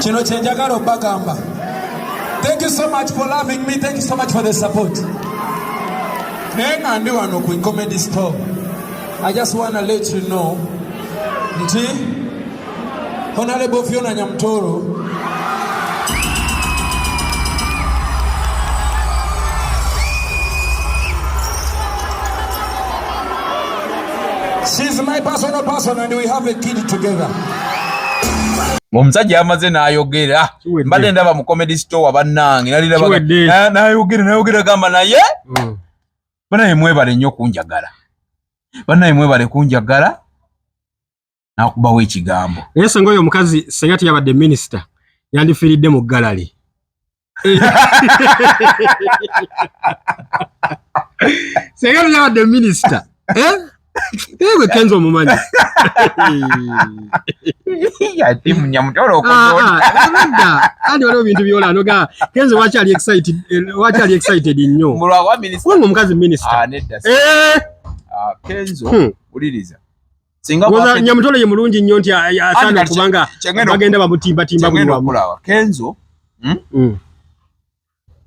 Kino chenjagala bagamba. Thank you so much for loving me. Thank you so much for the support. Nenga ndi wano ku comedy store. I just want to let you know. Nti Honorable Fiona Nyamtoro. She's my personal person and we have a kid together. Omusajja amaze n'ayogera mbadde ndaba mu comedy store bannange n'ayogera gamba naye banaye mwebale nnyo kunjagala banaye mwebale kunjagala nakubawo ekigambo naye senga oyo omukazi senga teyabadde minisita yandifiiridde mu galali senga teyabadde minisita Ewe Kenzo mumanyi. Ya timu Nyamtoro okuzona. Ani waliwo bintu byola noga Kenzo wakyali excited nnyo. Mulwa wa minister. Ngo mukazi minister. Nedda. Kenzo uliriza. Singa kwa Nyamtoro ye mulungi nnyo nti asana kubanga bagenda bamutimba bulwa mulawa. Kenzo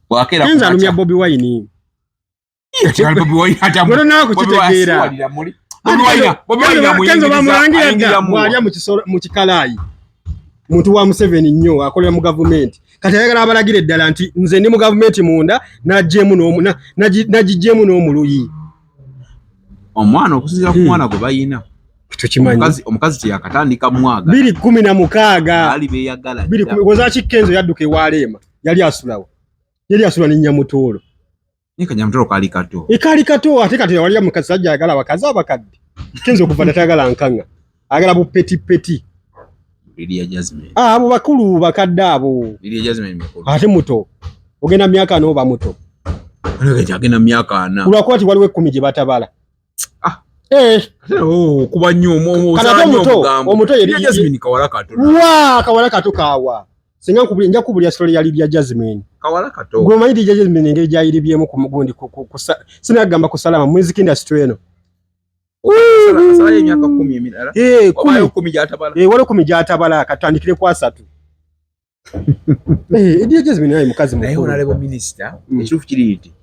wakera Kenzo alumya Bobby Wine. Bobi Wine hata kutegeera Bobi Wine Kenzo bamulangira mwalya mu kikalayi muntu wa Museveni nnyo akolera mu government kati ayagala abalagire ddala nti nze ndi mu government munda najijjemu n'omuluyi omwana okusinzira ku mwana gwe bayina tukimanyi omukazi teyakatandika mwaga 2016 ali beyagala 2016 Kenzo yadduka ewa Rema yali asula ne Nyamutolo Nika Nyamtoro kali kato. Ikali kato ate kati wali mukasajja agala abakazi abakadde. Kenzo okuva natagala nkanga. Agala bu peti. Lydia Jasmine. Abo bakulu bakadde abo. Lydia Jasmine mikulu. Ate muto. Ogenda myaka n'oba muto. Agenda myaka na. Kulakwati waliwe 10 gye batabala. Kuba nnyo omuto Lydia Jasmine kawala kato. Kawala kato kawa. Singa nkubuli nja kubuli story ya Lydia Jasmine. Kawala kato. Gwe manyi Lydia Jasmine ngeri gyayiribyemu ku mugundi sinagamba kusalama music industry eno. Sala y'emyaka 10 emirala. 10 gyatabala. Wale 10 gyatabala katandikire kwa 3. Lydia Jasmine ayi mukazi naye Honorable Minister ekirufu kiriti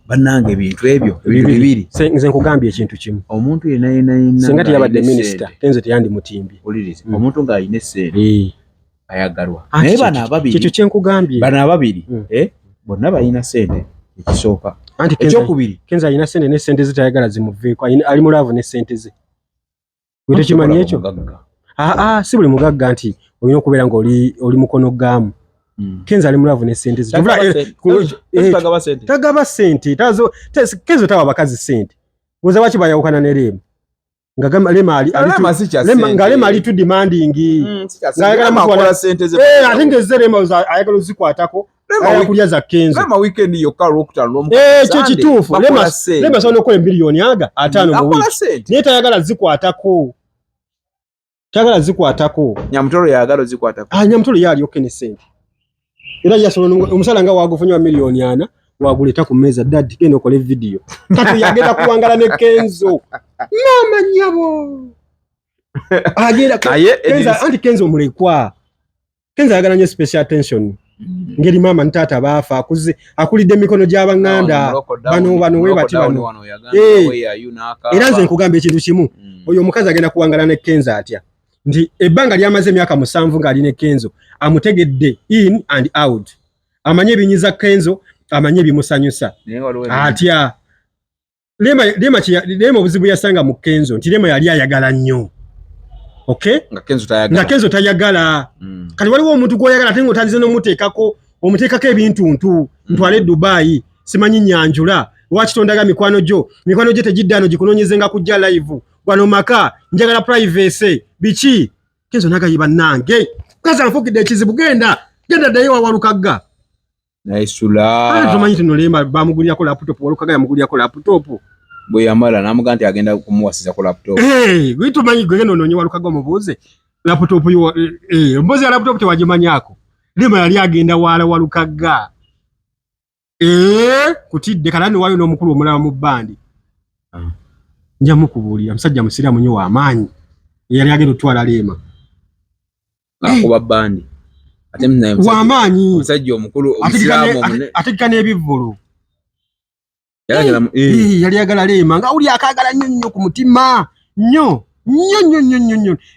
bannange ebintu ebyo bibiri. Nze nkugambye ekintu kimu. Omuntu yenna senga teyabadde minister Kenzo teyandi mutimbi. Olirize omuntu nga ayine sente. Ayagalwa. Naye bana ababiri. Kyo kyenkugambye. Bana ababiri. Bonna balina sente ekisooka. Ekyokubiri. Kenzo alina sente ne sente ze tayagala zimuveeko. Ali mu laavu ne sente ze. Wete kimanyi ekyo? Si buli mugagga nti olina okubeera nga oli mukono gaamu. Kenzo ali mu laavu ne sente ze. Tagaba sente. Kenzo tawa bakazi sente. Goza waki bayawukana ne Rema. Rema ali tu demanding ngayagala makola sente ze ate ngeze Rema ayagala zikwatako ayakulya za Kenzo Rema weekend yokka lokutalo kyo kituufu Rema sono ko milioni aga 5 mu wiki ne tayagala zikwatako Nyamtoro yagala zikwatako Nyamtoro yali okene sente era yasono omusala nga wagufunywa milioni 4 waguleta ku meza dad genda okole video kati yagenda kuwangala ne Kenzo mama nyabo agenda Kenzo mulekwa Kenzo agala nyo special attention ngeri mama ntata bafa akuze akulide mikono gy'abanganda bano we bati bano era nze nkugamba ekintu kimu oyo mukazi agenda kuwangala ne Kenzo atya ndi ebbanga lyamaze emyaka 7 ngali ne Kenzo amutegedde in and out amanye binyiza Kenzo amanye bimusanyusa atya Rema obuzibu yasanga mu Kenzo nti Rema yali ayagala nnyo nga Kenzo tayagala kati waliwo omuntu gw'oyagala ate ng'otandise n'omuteekako ebintu ntwale Dubai simanyi nyanjula wakitondaga mikwano gyo tegiddaano gikunoonyezenga kujja live wano maka njagala privacy biki Kenzo nagayiba nange kaza nfukidde ekizibu genda ddayo wawalukagga naisula tumanyi tino Rema bamugulirako laptop walukaga yamugulirako laptop bwe yamala namuga nti agenda kumuwasiza ku laptop gwe tumanyi gwe noonye walukaga omubuuze laptop yo mbozi ya laptop tewagimanyako Rema yali agenda wala walukaga kutidde kalani wayo n'omukulu omulaba mu bandi nja mukubuulira musajja musiraamu nnyo w'amaanyi yali agenda otwala Rema akuba bandi Wamanyi. Omusajja omukulu Omusilamu atikane ebivvulu. Yali agala Rema nga uli akagala nnyo ku mutima. Nnyo.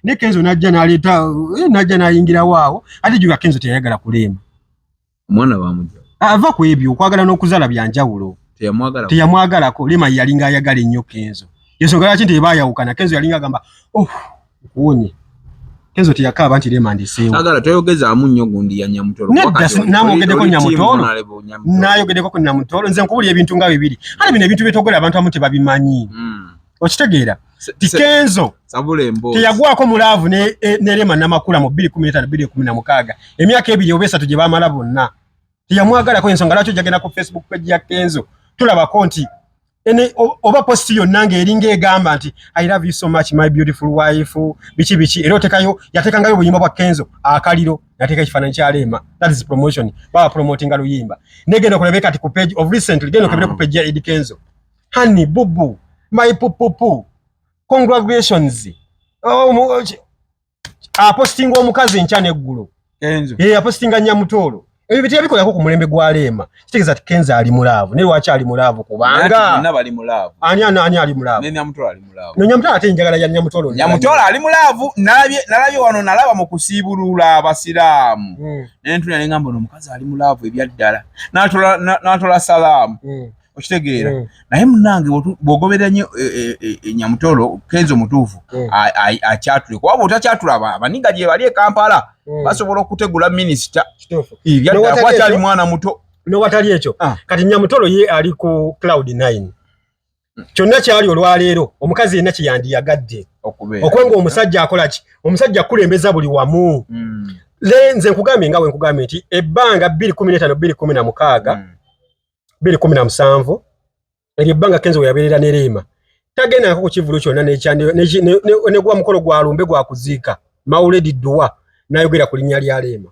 Ne Kenzo najja n'aleeta najja n'ayingira waawo. Ate juga Kenzo teyagala ku Rema. Omwana bamujja. Ava ku ebyo okwagala n'okuzala byanjawulo. Teyamwagalako. Rema yalinga ayagala ennyo Kenzo. Yensonga lwaki nti baayawukana. Kenzo yalinga agamba kuwonye. Kenzo tiyakaaba nti Rema ndiseewo. Agala toyogezaamu nnyo gundi ya Nyamutolo. Namwogeddeko Nyamutolo. Nayogeddeko ku Nyamutolo. Nze nkubulya ebintu nga bibiri. Ate bino ebintu byetogera abantu abamu tebabimanyi. Okitegeera? Kenzo teyagwako mulaavu ne Rema Namakula mu 2015-2016. Emyaka ebiri oba esatu gye baamala bonna. Teyamwagalako ensonga lwaki ojagenda ku Facebook page ya Kenzo. Tulabako nti oba posti yonna ng'eringa egamba nti I love you so much my beautiful wife biki era otekayo yatekangayo obuyimba bwa Kenzo akaliro yateeka ekifaananyi kya Rema. That is promotion. Baba promotinga luyimba. Negenda okulabeka ati ku page of recently genda okebere ku page ya Eddie Kenzo. Honey bubu my pupupu congratulations. Apostinga omukazi enkyana eggulo. Kenzo. Apostinga Nyamutolo. Ebyo bitebikola ku mulembe gwa Rema. Kitegeza ati Kenzo ali mulaavu. Ne lwaki ali mulaavu kubanga nna bali mulaavu. Ani ali mulaavu. Ne Nyamutolo ali mulaavu. Ne Nyamutolo ate njagala ya Nyamutolo. Nyamutolo ali mulaavu. Nalabye wano nalaba mu kusiibulula abasiraamu. Ne ntula ne ngamba omukazi ali mulaavu ebyaddala. N'atola salaamu. Okitegeera. Naye munnange bw'ogoberera nnyo Nyamutolo Kenzo mutuufu akyatule. Kuba bw'otakyatula abaniga gye bali e Kampala basobola okutegula minisita. Ebyaddala kwakyali mwana muto. N'owatali ekyo. Kati Nyamutolo ye ali ku Cloud9. Kyonna kyali olwaleero omukazi yenna kye yandiyagadde. Okubenga omusajja akola ki? Omusajja akulembeza buli wamu. Nze nkugambye nga we nkugambye nti ebbanga 2015-2016 2017 ebbanga Kenzo we yabeerera ne Rema tagenda ku kivulu kyonna ne gwa mukolo gwa lumbe gwa kuziika Mauledi Dua nayogera ku linnya lya Rema.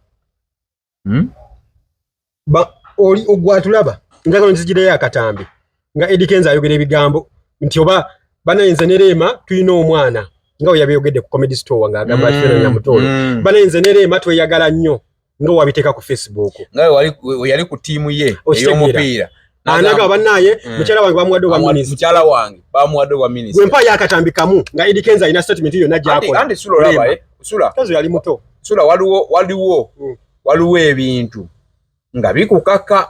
Oli ogwatulaba njagala nzigireyo akatambi nga Eddie Kenzo ayogera ebigambo nti oba banayinza ne Rema tuyina omwana nga we yabeyogedde ku comedy store ng'agamba ati Nyamutolo banayinza ne Rema tweyagala nnyo nga wabiteeka ku Facebook nga yali ku tiimu ye ey'omupiira anaga banaye mukyala wange bamuwadde wa minister mukyala wange bamuwadde wa minister gwe mpa yakatambi kamu nga Eddie Kenzo ina statement hiyo najja akola andi sula laba sula Kenzo yali muto sula waliwo ebintu nga bikukaka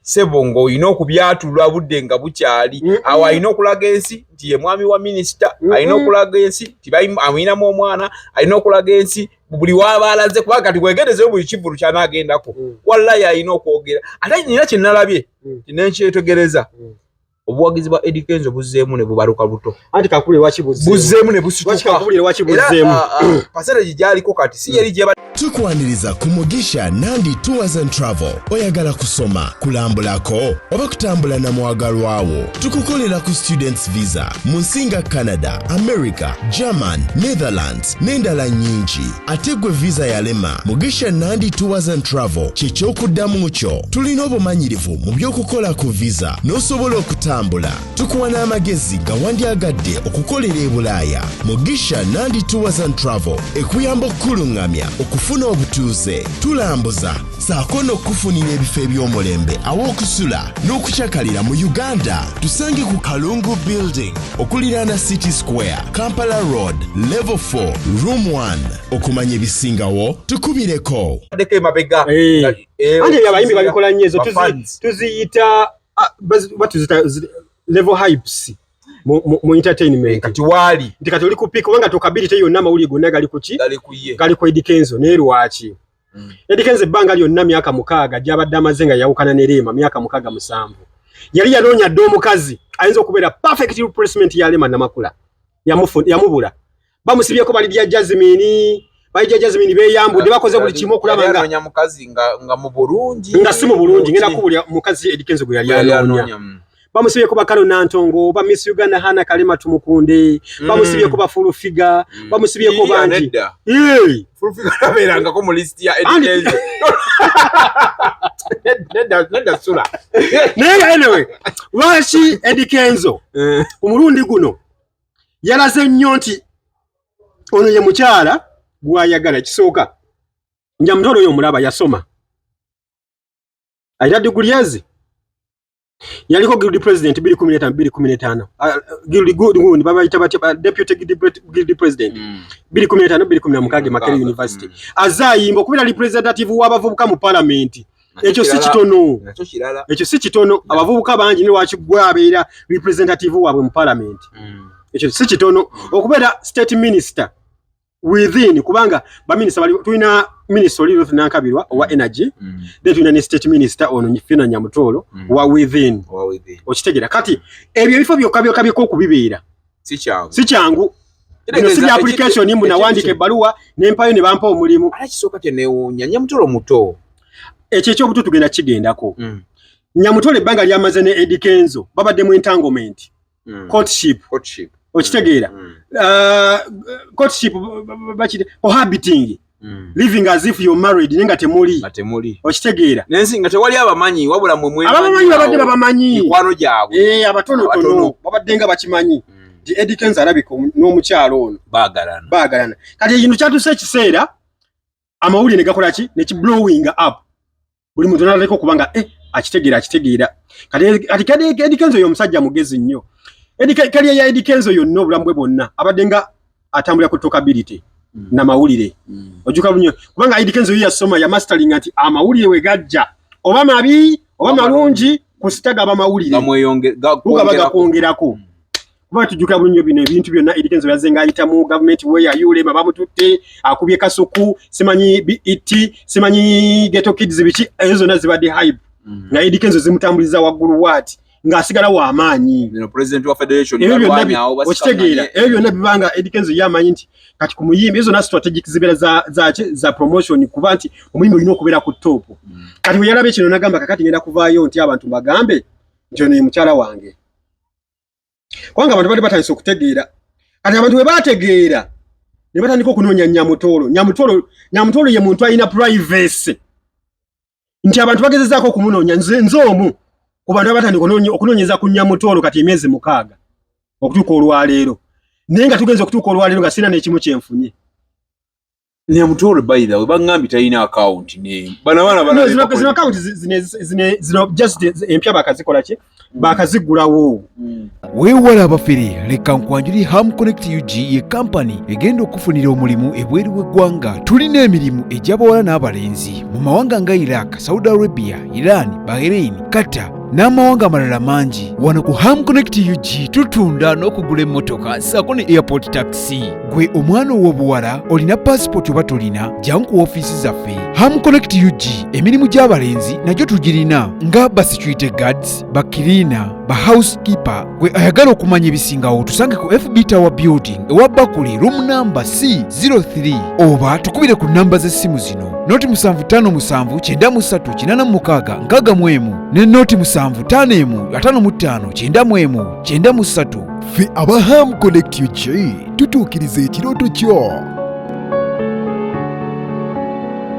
Sebongo oyina okubyatula budde nga bukyali awo ayina okulaga ensi nti ye mwami wa minister ayina okulaga ensi nti amuyinamu omwana ayina okulaga ensi buli wabaalaze kuba kati bwegendezeyo buli kivulu ky'anaagendako wallahi ayina okwogera ate nina kye nalabye nenkyetegereza obuwagizi bwa Eddie Kenzo buzzeemu ne bubaluka buto anti kakule wachi buzzeemu ne busituka wachi buzzeemu pasere gyaliko kati si yali gyeba tukwaniriza ku Mugisha Nandi Tours and Travel. Oyagala kusoma, kulambulako, oba kutambula na mwagalwawo. Tukukolera ku students visa. Munsinga Canada, America, German, Netherlands, n'endala nyingi. Ategwe visa ya Rema. Mugisha Nandi Tours and Travel. Ky'ekyokuddamu kyo. Tulina obumanyirivu mu by'okukola ku visa. N'osobola okutambula. Tukuwa n'amagezi nga wandyagadde okukolera e Bulaaya. Mugisha Nandi Tours and Travel. Ekuyamba okkulungamya okufuna obutuuze tulambuza saako n'okufunira ebifo eby'omulembe aw'okusula n'okukyakalira mu Uganda. Tusange ku Kalungu Building okuliraana City Square, Kampala Road, Level 4, Room 1. Okumanya ebisingawo tukubireko. Andi abayimbi babikola nnyo ezo tuziyita level hypes mu entertainment kati wali ndi kati oli kupika kubanga tokabiri te yonna mawuli gonna gali kuki gali ku Eddie Kenzo ne lwaki Eddie Kenzo ebbanga lyonna myaka 6 gyabadde amaze nga yawukana ne Rema myaka 7 yali yanoonya ddo omukazi ayinza okubeera perfect replacement ya Rema Namakula yamubula bamusibyeko bali bya Jasmine beyambudde bakoze buli kimu okulaba nga yanoonya mukazi nga mu bulungi nga si mu bulungi ngenda kubulya mukazi Eddie Kenzo gwe yali yanoonya bamusibye kuba Kalo Nantongo bamusibye Uganda Hana Kalema tumukunde bamusibye kuba Full Figure bamusibye ko banji Full Figure aberanga ko mu list ya Eddie Kenzo nenda sura anyway washi Eddie Kenzo umulundi guno yalaze nnyo nti ono ye mukyala gwayagala kisooka Nyamutolo oyo mulaba yasoma ayita degree yazi yaliko guild president 2015 guild babayita batya deputy guild president 2015 Mukage Makerere University azayimba okubira representative w'abavubuka mu parliament ekyo si kitono abavubuka bangi ne wakigwa abeera representative wabwe mu parliament ekyo si kitono okubera state minister within kubanga ba minister bali tuina minister Olive Nankabirwa wa energy then tuina ne state minister ono Nyifina Nyamutolo wa within okitegera kati ebyo bifo byokabyo okubibeera si kyangu si application nimbu na wandike baluwa nempayo ne bampa omulimu ala kisoka tenewunya Nyamutolo muto ekyo ekyobutu tugenda kigendako Nyamutolo ebbanga lyamaze ne Eddie Kenzo babadde mu entanglement courtship okitegeera courtship bachite cohabiting living as if you're married ninga temuli okitegeera nensi nga tewali abamanyi wabula mwe abamanyi babadde babamanyi mikwano gyabwe abatono babadde nga bakimanyi di Eddie Kenzo alabiko n'omukyalo ono baagalana kati ekintu kyatuse ekiseera amawulire ne gakola ki ne ki blowing up buli muntu n'aleko kubanga akitegeera kati Eddie Kenzo yo musajja mugezi nnyo kaliya ya Eddie Kenzo yonna obulamu bwe bwonna abadde nga atambula ku talkability na mawulire ojuka bunyo kubanga Eddie Kenzo yasoma ya mastering ati amawulire we gajja oba mabi oba malungi kusitaga abamawulire gamuga kwongerako kuba tujuka bunyo bino ebintu byonna Eddie Kenzo yazenga ayita mu government we ya Rema bamututte akubye kasuku simanyi BET simanyi Ghetto Kids bichi ezo nazibadde hype na Eddie Kenzo zimutambuliza waggulu wati ngasigala wa amaanyi president wa federation okitegeera ebyo byonna bibanga Eddie Kenzo yamanyi nti kati kumuyimba ezo na strategic zibera za promotion kuba nti omuyimba olina okubeera ku top kati bwe yalabe kino nagamba kakati ngenda kuvaayo nti abantu bagambe nti ne mukyala wange kwanga abantu bali batandise okutegeera kati abantu bwe bategeera ne batandika okunoonya Nyamutolo ye muntu alina privacy nti abantu bagezezaako okumunoonya nze omu ku bantu abatandika okunoonyeza ku Nyamutolo kati emyezi 6 okutuuka olwaleero naye nga tugenze okutuuka olwaleero nga sina n'ekimu kyenfunye Nyamutolo by the way bangambi talina account name bana zino account zino just empya bakazikola ki bakazigulawo weewala abafere leka nkwanjuli Ham Connect UG ye company egenda okufunira omulimu ebweru w'eggwanga tulina emirimu egy'abawala n'abalenzi mu mawanga nga Iraq, Saudi Arabia, Iran, Bahrain, Qatar n'amawanga amalala mangi. Wano ku Ham Connect UG tutunda n'okugula emmotoka ssaako ne airport taxi. Gwe omwana ow'obuwala olina passport oba tolina jangu ku ofiisi zaffe. Ham Connect UG emirimu gy'abalenzi nagyo tugirina nga ba security guards, ba cleaner, ba housekeeper. Gwe ayagala okumanya ebisingawo tusange ku FB Tower Building ewa Bakuli room number C03 oba tukubire ku namba z'essimu zino noti 75593886 ne noti 7551559193. Ffe aba Ham Connect UG tutuukiriza ekirooto kyo.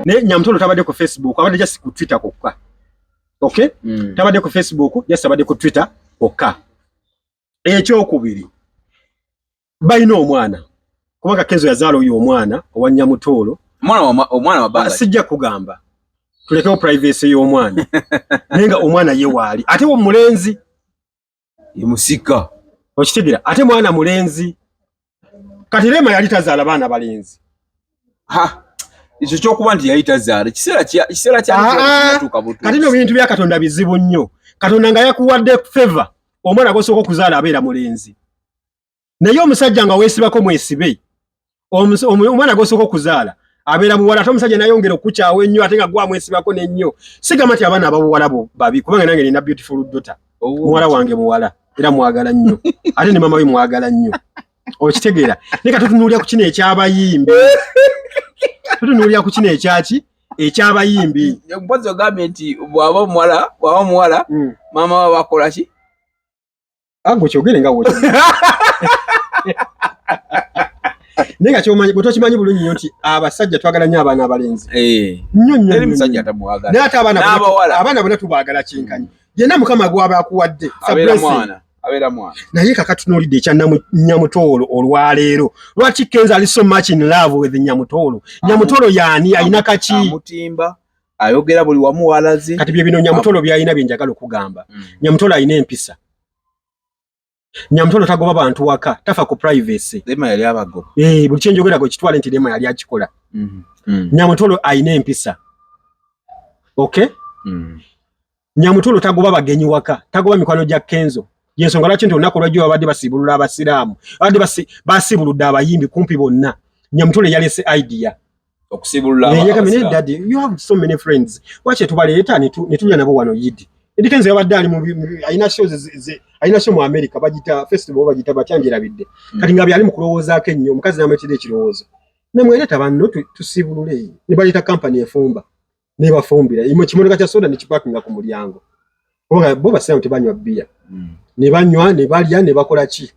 ne Nyamutolo tabadde ku Facebook abadde just ku Twitter kokka. Okay? Tabadde ku Facebook just abadde ku Twitter kokka. Ekyokubiri bayina omwana kubanga Kenzo yazaala oyo omwana owa Nyamutolo omwana wabanga sijja kugamba tulekewo privacy y'omwana nenga omwana ye waali ate wo mulenzi yemusika okitegeera ate mwana mulenzi kati Rema yali tazaala baana balenzi ekyo kyokuba nti yali tazaala kiseera kyatuuka butuusi kati no bintu bya Katonda bizibu nnyo. Katonda nga yakuwadde favor omwana gw'osooka okuzaala abeera mulenzi naye omusajja nga weesibako mwesibe omwana gw'osooka okuzaala abeera muwala ate omusajja nayongera okukyawa ennyo ate nga gwamwesibako n'ennyo. Sigamba nti abaana ababuwala babi kubanga nange nina beautiful daughter muwala wange muwala era mwagala nnyo ate ne mama we mwagala nnyo okitegeera. Leka tutunuulira ku kino ekyabayimbi tutunuulira ku kino ekyabayimbi Mboozi ogambye nti bw'aba muwala maama wa bakola ki agwo kyogere nga woki nenga kyomanyi bwe tokimanyi bulungi nnyo nti abasajja twagala nnyo abaana abalenzi nnyo musajja atamwagala naye ate abaana bonna tubaagala kyenkanyi yenna Mukama gwaba akuwadde abera mwana naye kakati tunuulidde ekya Nyamutolo olwaleero lwaki Kenzo ali so much in love with Nyamutolo. Nyamutolo yaani alina kaki amutimba ayogera buli wamu walaze kati bye bino Nyamutolo byalina byenjagala okugamba. Nyamutolo alina empisa. Nyamutolo tagoba bantu waka tafa ku privacy. Rema yali abagoba buli kyenjogera go kitwale nti Rema yali akikola. Nyamutolo alina empisa. Okay? Nyamutolo tagoba bagenyi waka tagoba mikwano gya Kenzo. Yensonga lwaki nti olunaku lwajjo babadde basibulula abasiraamu babadde basibuludde abayimbi kumpi bonna. Nyamutolo yalese idea okusibulula abasiraamu. Daddy, you have so many friends. Wache tubaleeta netulya nabo wano Yidi. Edi Kenzo yabadde ali mu ayina show mu America bagita festival bagita batyanjirabidde. Kati nga byali mu kulowoozaako ennyo omukazi n'amatira ekirowoozo. Nemweleeta banno tusibulule. Ne baleta company efumba. Ne bafumbira. Kimotoka kya soda ne kipakinga ku mulyango. Bo basiramu tebanywa bbiya. Ne banywa ne balya ne bakola ki?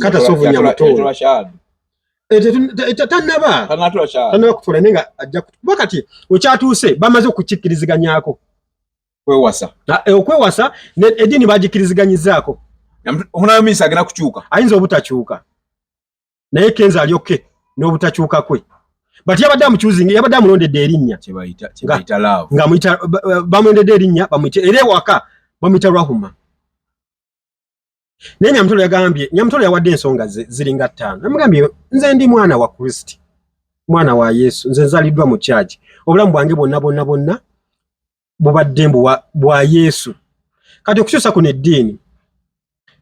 Kata sovu Nyamutolo. Tanaba kutula nenga ajja kutuba kati okyatuuse bamaze okukikkiriziganyako. Okwewasa edini bagikkiriziganyizzaako. Omunayo minsi agenda kukyuka. Ayinza obutakyuka. Naye Kenzo alyokke n'obutakyuka kwe. Bati yabadde amukyuzinga yabadde amulondedde erinnya. Kyebayita love. Nga muyita bamwendedde erinnya bamuyita era ewaka bamuyita Rahuma. Naye Nyamutolo yagambye Nyamutolo yawadde ensonga ziringa 5. Namugambye nze ndi mwana wa Kristo. Mwana wa Yesu. Nze nzaliddwa mu kyaki. Obulamu bwange bonna bubadde bwa Yesu. Kati okukyusa kuno eddiini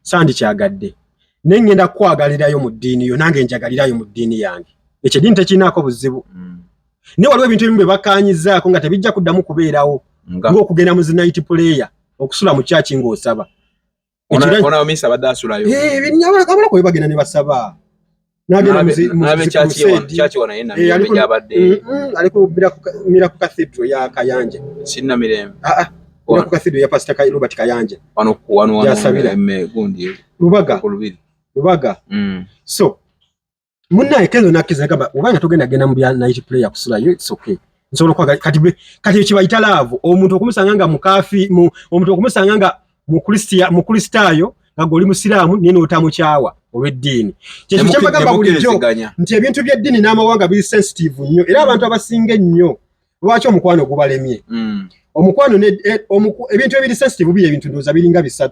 sandi kyagadde. Ne ngenda kwagalirayo mu ddiini yo nange njagalirayo mu ddiini yange. Ekyo eddiini tekinaako buzibu. Ne waliwo ebintu ebimu bye bakaanyizaako nga tebijja kuddamu kubeerawo. Ng'okugenda mu night prayer okusula mu kyaki ng'osaba. Ona omisa badasulayo. Abala ko bagenda ne basaba. Nagenda mu kyaki wana yena yabadde. Aliko Miracle Cathedral ya Kayanja. Sinna mirembe. Miracle Cathedral ya Pastor Robert Kayanja. Wano gundi. Lubaga. So munna Kenzo nakiza kaba ubanga tugenda mu bya night prayer kusulayo, it's okay. Nsobola kwa kati kibayita love omuntu okumusanganga mukafi omuntu okumusanganga mu Kristaayo nga goli musiraamu nene otamukyawa olw'eddiini. Kyekyo kyabagamba bulijjo nti ebintu by'eddiini n'amawanga biri sensitive nnyo era abantu abasinga ennyo lwaki omukwano gubalemye. Omukwano ebintu ebiri sensitive biri ebintu ndowooza biringa 3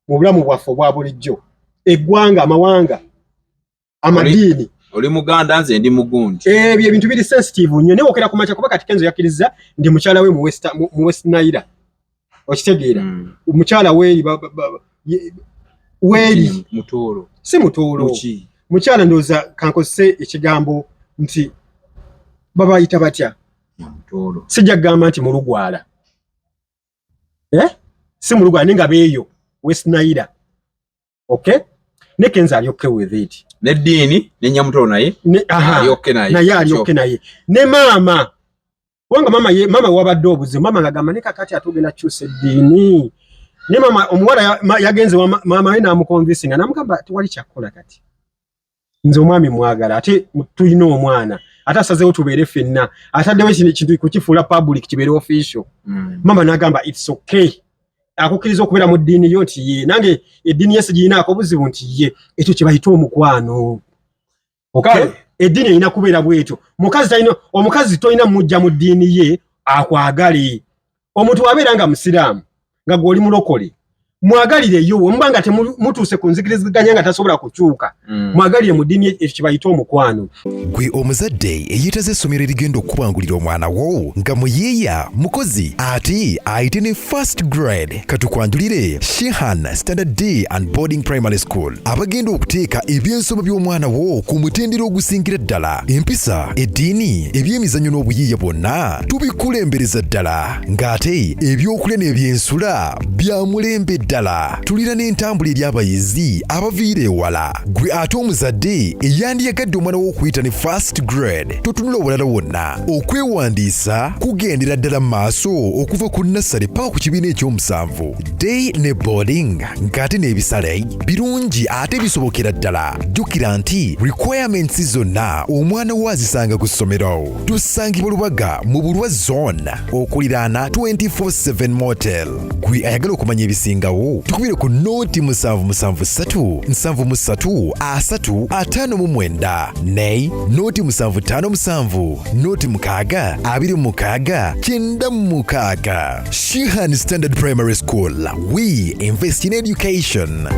mu bulamu bwaffe obwa bulijjo. Eggwanga, amawanga, amadiini. Oli Muganda nze ndi Mugundi. Ebyo ebintu biri sensitive nnyo ne wokera kumacha kuba kati Kenzo yakkiriza ndi mukyala we mu West Nile. Okitegeera omukyala weeri Mutolo si Mutolo mukyala ndooza kankose ekigambo nti baba yita batya Mutolo sijja kugamba nti mulugwala si mulugwala ninga beeyo West Nile. Okay, ne Kenzo alyokke with it n'eddiini ne Nyamutolo naye alyokke naye ne mama wanga mama wabadde obuzibu mama ngagamba ne kakati atugenda kyusa eddiini ne mama omuwala yagenze mama we n'amukonvinsinga n'amugamba tewali kyakola kati nze omwami mwagala ate tulina omwana ate asazeewo tubeere ffenna ataddewo kintu kukifuula public kibeere official. Mama n'agamba it's okay akukkiriza okubeera mu ddiini yo nti ye nange eddiini ye sigirinaako buzibu nti ye ekyo kye bayita omukwano. Okay, eddiini erina kubeera bwetyo. Omukazi tolina mujja mu ddiini ye akwagale. Omuntu wabeera nga musiraamu nga gw'oli mulokole mwagalireyo omubanga temutuuse ku nzikiriziganya nga tasobola kukyuka mwagalire mu ddiini ekyo kye bayita omukwano. Gwe omuzadde eyeetaze essomero erigenda okukubangulira omwana wo nga muyiiya mukozi ate ayite ne first grade katukwanjulire Shehan Standard Day and Boarding Primary School abagenda okuteeka ebyensoma by'omwana wo ku mutendera ogusingira ddala. Empisa, eddiini, ebyemizannyo n'obuyiiya bwonna tubikulembereza ddala ng'ate ebyokulya n'ebyensula bya mulembe ddala. Tulina n'entambula eri abayizi abaviira ewala. Gwe ate omuzadde eyandiyagadde omwana wo okuyita ne first grade totunula obulala wonna. Okwewandiisa kugendera ddala mu maaso okuva ku nursery paka ku kibiina ekyomusanvu. Day ne boarding ng'ate n'ebisale birungi ate bisobokera ddala. Jjukira nti requirements zonna omwana wo azisanga ku ssomero. Tusangibwa Lubaga mu Bulwa zone okuliraana 24/7 motel. Gwe ayagala okumanya ebisingawo okuyitawo tukubire ku nooti 773 73 359 ne nooti 757 nooti 6 26 96. Shehan Standard Primary School. We invest in education.